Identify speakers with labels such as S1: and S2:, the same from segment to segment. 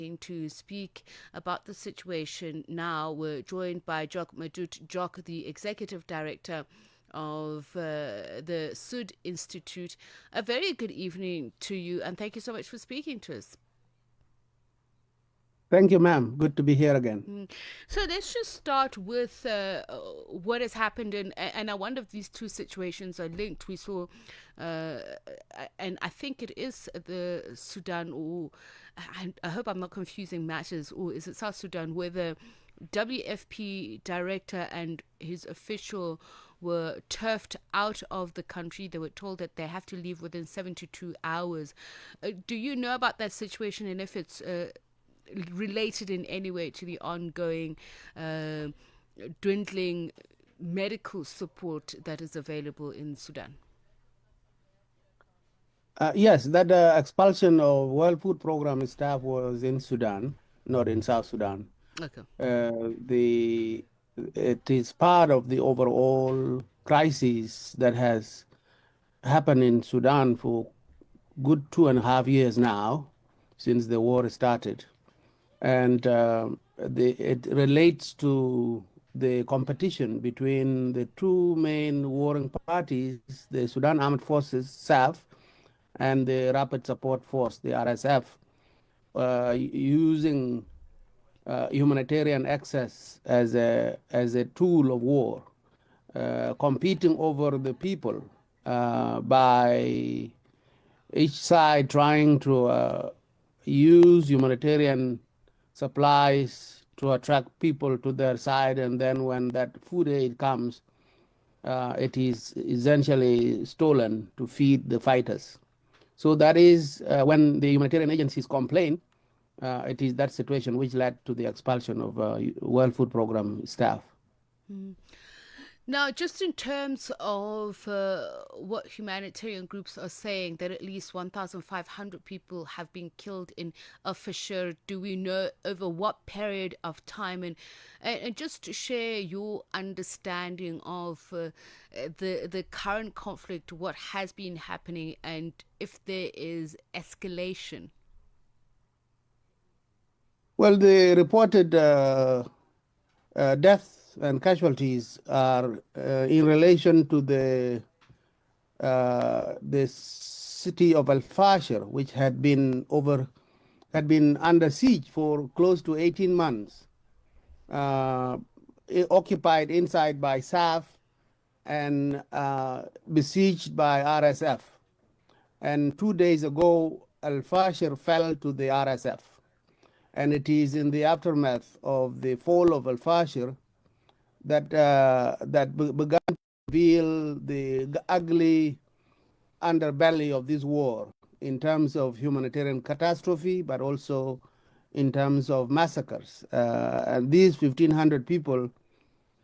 S1: To speak about the situation now, we're joined by Madut, the executive director of the Sudd Institute. A very good evening to you, and thank you so much for speaking to us.
S2: Thank you, ma'am. Good to be here again.
S1: So let's just start with what has happened, and I wonder if these two situations are linked. We saw, uh, and I think it is the Sudan, or I hope I'm not confusing matters, or is it South Sudan, where the WFP director and his official were turfed out of the country. They were told that they have to leave within 72 hours. Do you know about that situation, and if it's related in any way to the ongoing dwindling medical support that is available in Sudan?
S2: Yes, that expulsion of World Food Program staff was in Sudan, not in South Sudan.
S1: Okay.
S2: The It is part of the overall crisis that has happened in Sudan for good 2.5 years now, since the war started, and it relates to the competition between the two main warring parties, the Sudan Armed Forces (SAF) and the Rapid Support Force, the RSF, using humanitarian access as a tool of war, competing over the people by each side trying to use humanitarian supplies to attract people to their side, and then when that food aid comes, it is essentially stolen to feed the fighters. So that is when the humanitarian agencies complain, it is that situation which led to the expulsion of World Food Program staff.
S1: Now, just in terms of what humanitarian groups are saying, that at least 1,500 people have been killed in El-Fasher. Do we know over what period of time? And just to share your understanding of the current conflict, what has been happening, and if there is escalation.
S2: Well, the reported deaths and casualties are in relation to the city of El-Fasher, which had been under siege for close to 18 months, uh, occupied inside by SAF and besieged by RSF. And 2 days ago, Al-Fasher fell to the RSF. And it is in the aftermath of the fall of Al-Fasher that began to reveal the ugly underbelly of this war in terms of humanitarian catastrophe, but also in terms of massacres. And these 1,500 people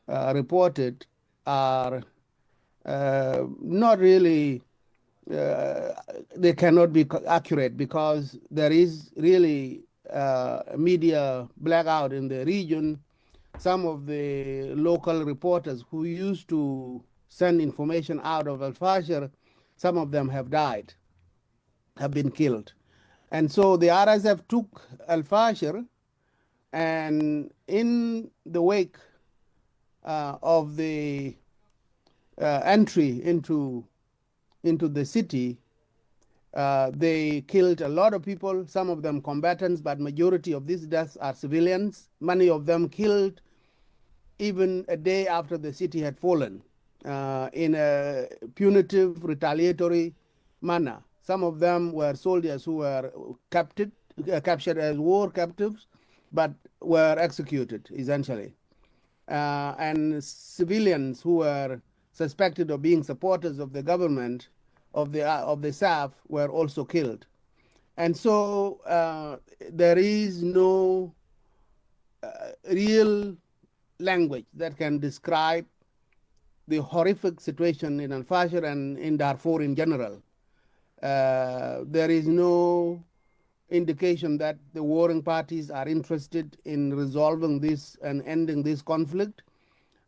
S2: reported are not really, uh, they cannot be accurate because there is really media blackout in the region. Some of the local reporters who used to send information out of Al-Fasher, some of them have died, have been killed. And so the RSF took Al-Fasher, and in the wake of the entry into the city, they killed a lot of people, some of them combatants, but majority of these deaths are civilians, many of them killed even a day after the city had fallen, in a punitive, retaliatory manner. Some of them were soldiers who were captured as war captives, but were executed essentially. And civilians who were suspected of being supporters of the government of the SAF were also killed. And so there is no real language that can describe the horrific situation in Al-Fasher and in Darfur in general. There is no indication that the warring parties are interested in resolving this and ending this conflict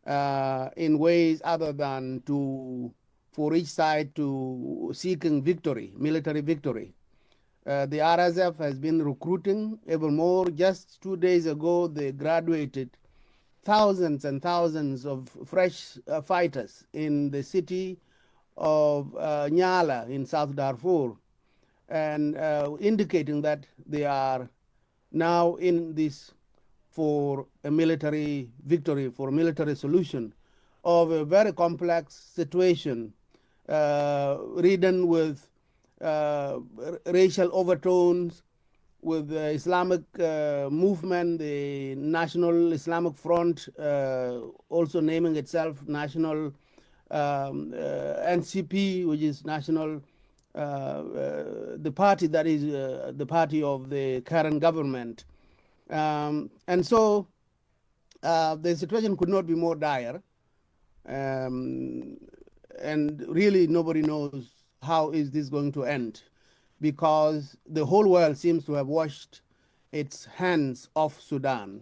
S2: in ways other than for each side to seeking victory, military victory. The RSF has been recruiting ever more. Just 2 days ago, they graduated thousands and thousands of fresh fighters in the city of Nyala in South Darfur, and indicating that they are now in this for a military victory, for a military solution of a very complex situation, ridden with racial overtones, with the Islamic movement, the National Islamic Front, also naming itself National NCP, which is National, the party that is the party of the current government. And so the situation could not be more dire. And really nobody knows how is this going to end, because the whole world seems to have washed its hands off Sudan.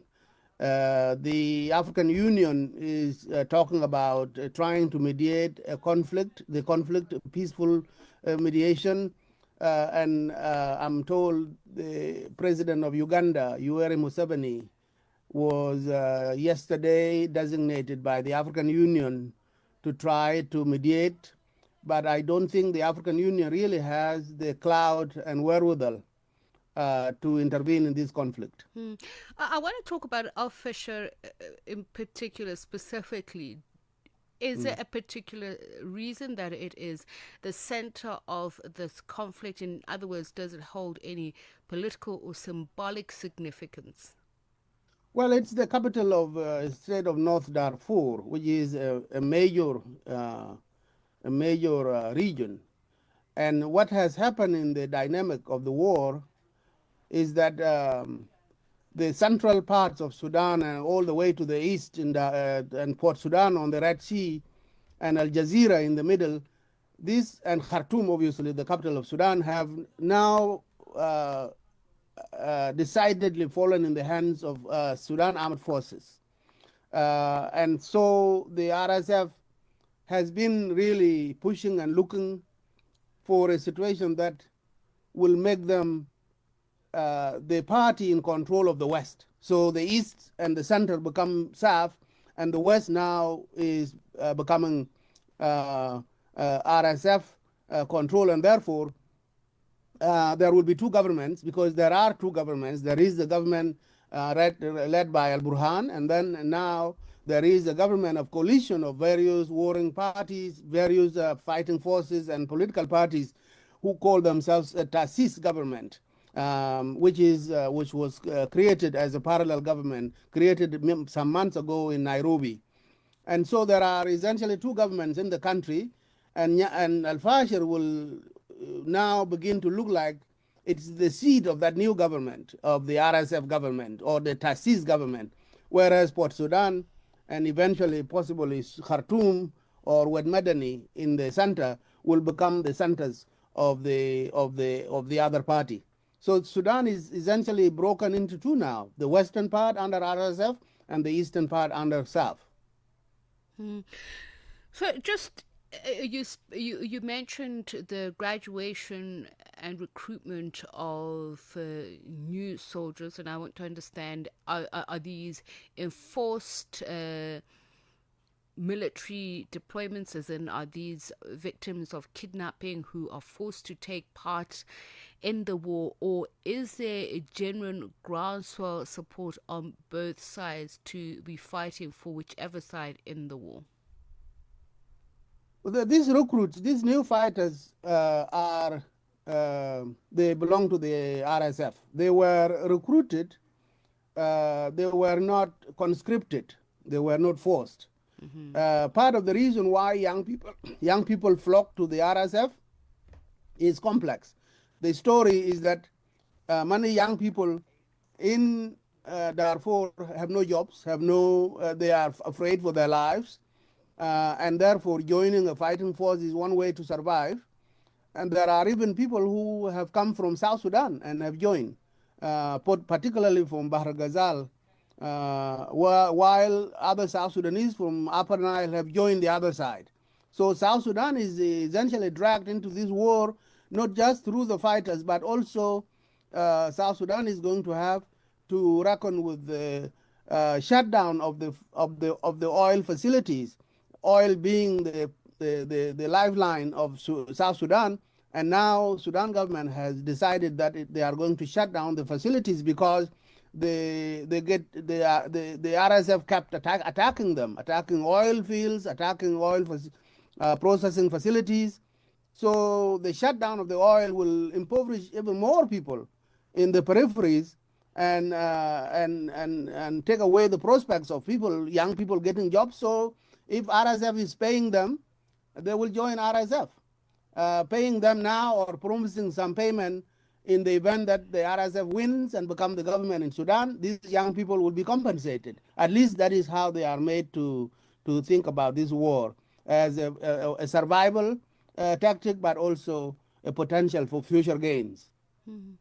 S2: The African Union is talking about trying to mediate a conflict, the conflict, peaceful mediation. And I'm told the president of Uganda, Yoweri Museveni, was yesterday designated by the African Union to try to mediate. But I don't think the African Union really has the clout and wherewithal to intervene in this conflict.
S1: I want to talk about El-Fasher in particular, specifically. Is there a particular reason that it is the center of this conflict? In other words, does it hold any political or symbolic significance?
S2: Well, it's the capital of state of North Darfur, which is a major region. And what has happened in the dynamic of the war is that the central parts of Sudan and all the way to the east and Port Sudan on the Red Sea and Al Jazeera in the middle, this and Khartoum, obviously the capital of Sudan, have now decidedly fallen in the hands of Sudan armed forces. And so the RSF has been really pushing and looking for a situation that will make them the party in control of the West. So the East and the center become SAF, and the West now is becoming RSF control, and therefore there will be two governments, because there are two governments. There is the government led by Al-Burhan, and then now there is a government of coalition of various warring parties, various fighting forces and political parties who call themselves a Tasis government, which was created as a parallel government, created some months ago in Nairobi. And so there are essentially two governments in the country, and El-Fasher will now begin to look like it's the seat of that new government, of the RSF government or the Tasis government, whereas Port Sudan and eventually possibly Khartoum or Wed Medani in the center will become the centers of the other party. So Sudan is essentially broken into two now: the western part under RSF and the eastern part under SAF.
S1: So just you mentioned the graduation and recruitment of new soldiers, and I want to understand: are these enforced military deployments, as in are these victims of kidnapping who are forced to take part in the war, or is there a genuine groundswell support on both sides to be fighting for whichever side in the war?
S2: These recruits, these new fighters, they belong to the RSF. They were recruited, they were not conscripted, they were not forced. Part of the reason why young people flock to the RSF is complex. The story is that many young people in Darfur have no jobs, they are afraid for their lives, and therefore joining a fighting force is one way to survive. And there are even people who have come from South Sudan and have joined, particularly from Bahr Ghazal, while other South Sudanese from Upper Nile have joined the other side. So South Sudan is essentially dragged into this war not just through the fighters, but also South Sudan is going to have to reckon with the shutdown of the oil facilities, oil being the lifeline of South Sudan. And now Sudan government has decided that they are going to shut down the facilities because the RSF kept attacking them, attacking oil fields, attacking oil processing facilities. So the shutdown of the oil will impoverish even more people in the peripheries and take away the prospects of people, young people getting jobs. So if RSF is paying them, they will join RSF. Paying them now or promising some payment in the event that the RSF wins and become the government in Sudan, these young people will be compensated. At least that is how they are made to think about this war as a survival tactic, but also a potential for future gains.
S1: Mhm.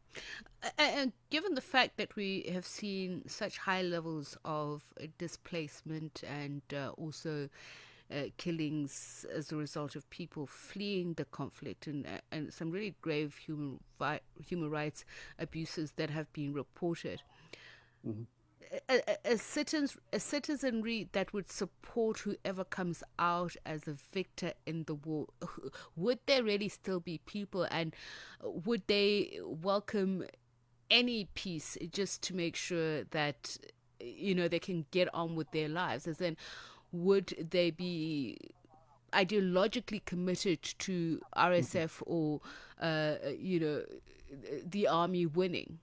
S1: And given the fact that we have seen such high levels of displacement and also killings as a result of people fleeing the conflict and some really grave human rights abuses that have been reported,
S2: Mhm.
S1: a citizenry that would support whoever comes out as a victor in the war, would there really still be people, and would they welcome any peace just to make sure that they can get on with their lives? As in, would they be ideologically committed to RSF or the army winning?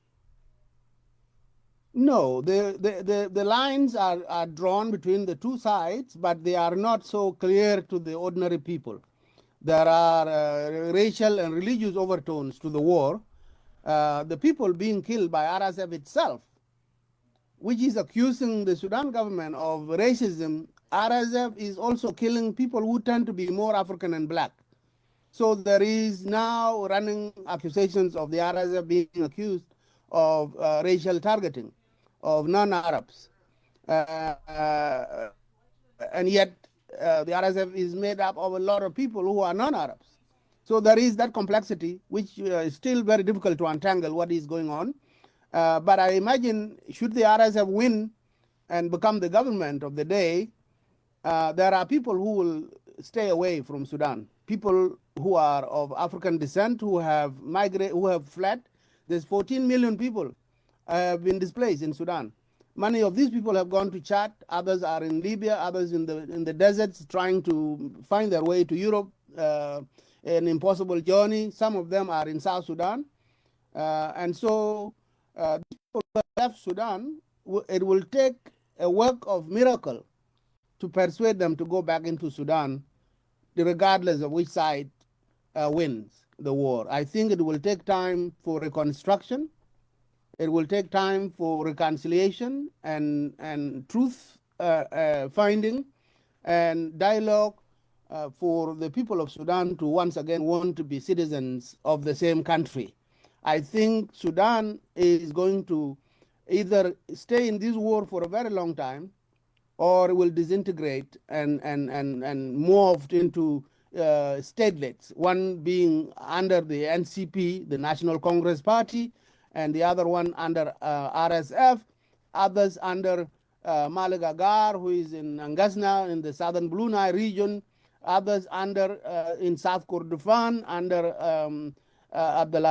S2: No, the lines are drawn between the two sides, but they are not so clear to the ordinary people. There are racial and religious overtones to the war. The people being killed by RSF itself, which is accusing the Sudan government of racism. RSF is also killing people who tend to be more African and black. So there is now running accusations of the RSF being accused of racial targeting of non-Arabs. And yet the RSF is made up of a lot of people who are non-Arabs. So there is that complexity, which is still very difficult to untangle what is going on. But I imagine, should the RSF win and become the government of the day, there are people who will stay away from Sudan. People who are of African descent who have migrated, who have fled. There's 14 million people have been displaced in Sudan. Many of these people have gone to Chad. Others are in Libya. Others in the deserts trying to find their way to Europe. An impossible journey. Some of them are in South Sudan, and so these people who have left Sudan. It will take a work of miracle to persuade them to go back into Sudan, regardless of which side wins the war. I think it will take time for reconstruction. It will take time for reconciliation and truth finding and dialogue for the people of Sudan to once again want to be citizens of the same country. I think Sudan is going to either stay in this war for a very long time or will disintegrate and morphed into statelets, one being under the NCP, the National Congress Party, and the other one under RSF, others under Malik Agar, who is in Angazna in the southern Blue Nile region, others under in South Kordofan under Abdul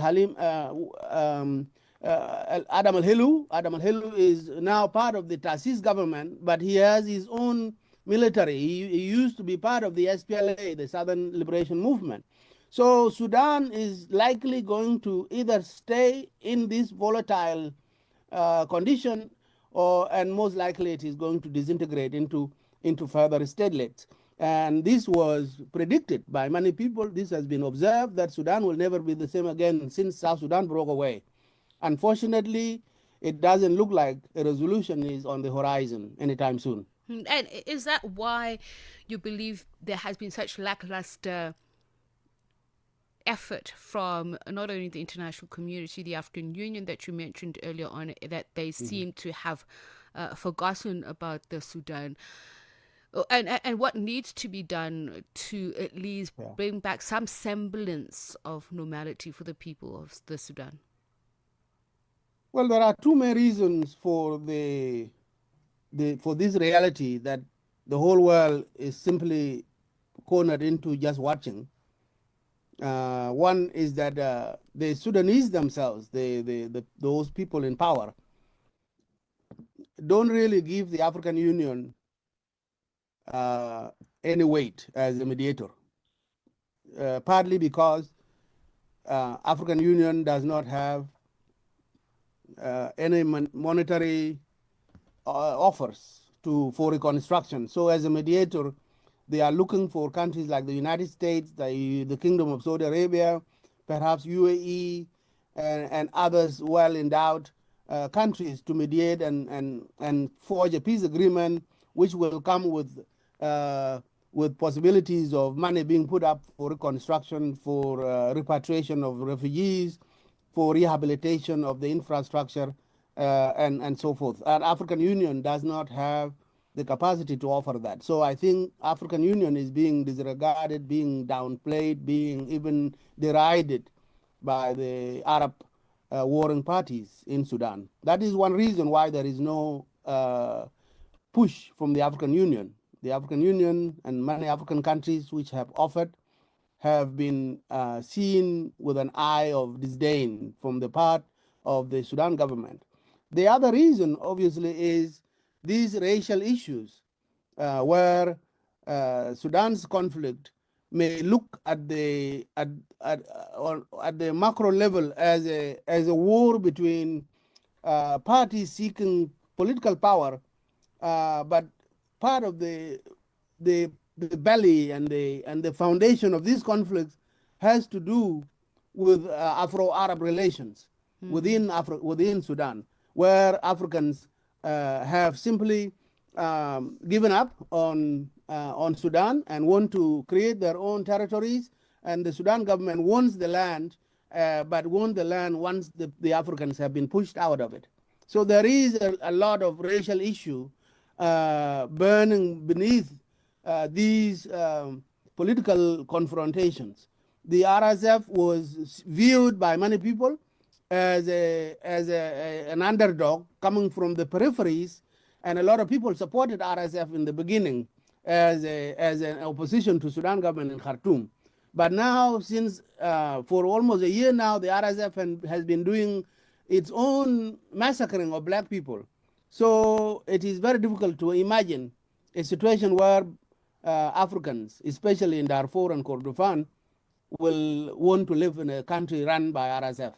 S2: Halim Adam al-Hilu. Adam al-Hilu is now part of the Tasis government, but he has his own military. He used to be part of the SPLA, the Southern Liberation Movement. So Sudan is likely going to either stay in this volatile condition, and most likely it is going to disintegrate into further statelets. And this was predicted by many people. This has been observed that Sudan will never be the same again since South Sudan broke away. Unfortunately, it doesn't look like a resolution is on the horizon anytime soon.
S1: And is that why you believe there has been such lackluster effort from not only the international community, the African Union that you mentioned earlier on, that they seem to have forgotten about the Sudan? Oh, and what needs to be done to at least
S2: Yeah.
S1: bring back some semblance of normality for the people of the Sudan?
S2: Well, there are two main reasons for for this reality that the whole world is simply cornered into just watching. One is that the Sudanese themselves, those people in power, don't really give the African Union uh, any weight as a mediator, partly because African Union does not have any monetary offers for reconstruction. So as a mediator, they are looking for countries like the United States, the Kingdom of Saudi Arabia, perhaps UAE, and others well endowed countries to mediate and forge a peace agreement, which will come uh, with possibilities of money being put up for reconstruction, for repatriation of refugees, for rehabilitation of the infrastructure, and so forth. And African Union does not have the capacity to offer that. So I think African Union is being disregarded, being downplayed, being even derided by the Arab warring parties in Sudan. That is one reason why there is no push from the African Union. The African Union and many African countries which have offered have been seen with an eye of disdain from the part of the Sudan government. The other reason, obviously, is these racial issues, where Sudan's conflict may look at the macro level as a war between parties seeking political power, but part of the belly and the foundation of these conflicts has to do with Afro-Arab relations within Sudan, where Africans have simply given up on Sudan and want to create their own territories, and the Sudan government wants the land, but wants the land once the Africans have been pushed out of it. So there is a lot of racial issue burning beneath these political confrontations. The RSF was viewed by many people an underdog coming from the peripheries, and a lot of people supported RSF in the beginning as an opposition to Sudan government in Khartoum. But now, since for almost a year now, the RSF has been doing its own massacring of black people. So it is very difficult to imagine a situation where Africans, especially in Darfur and Kordofan, will want to live in a country run by RSF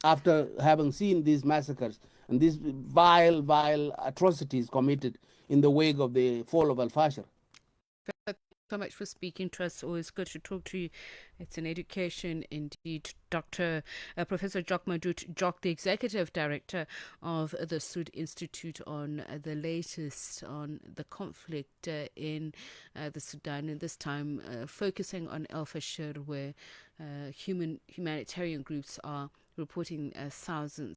S2: after having seen these massacres and these vile atrocities committed in the wake of the fall of El-Fasher.
S1: So much for speaking to us. Always good to talk to you. It's an education indeed. Dr. Professor Jock Madut, Jock, the Executive Director of the Sudd Institute, on the latest on the conflict in the Sudan, and this time focusing on El-Fasher, where humanitarian groups are reporting thousands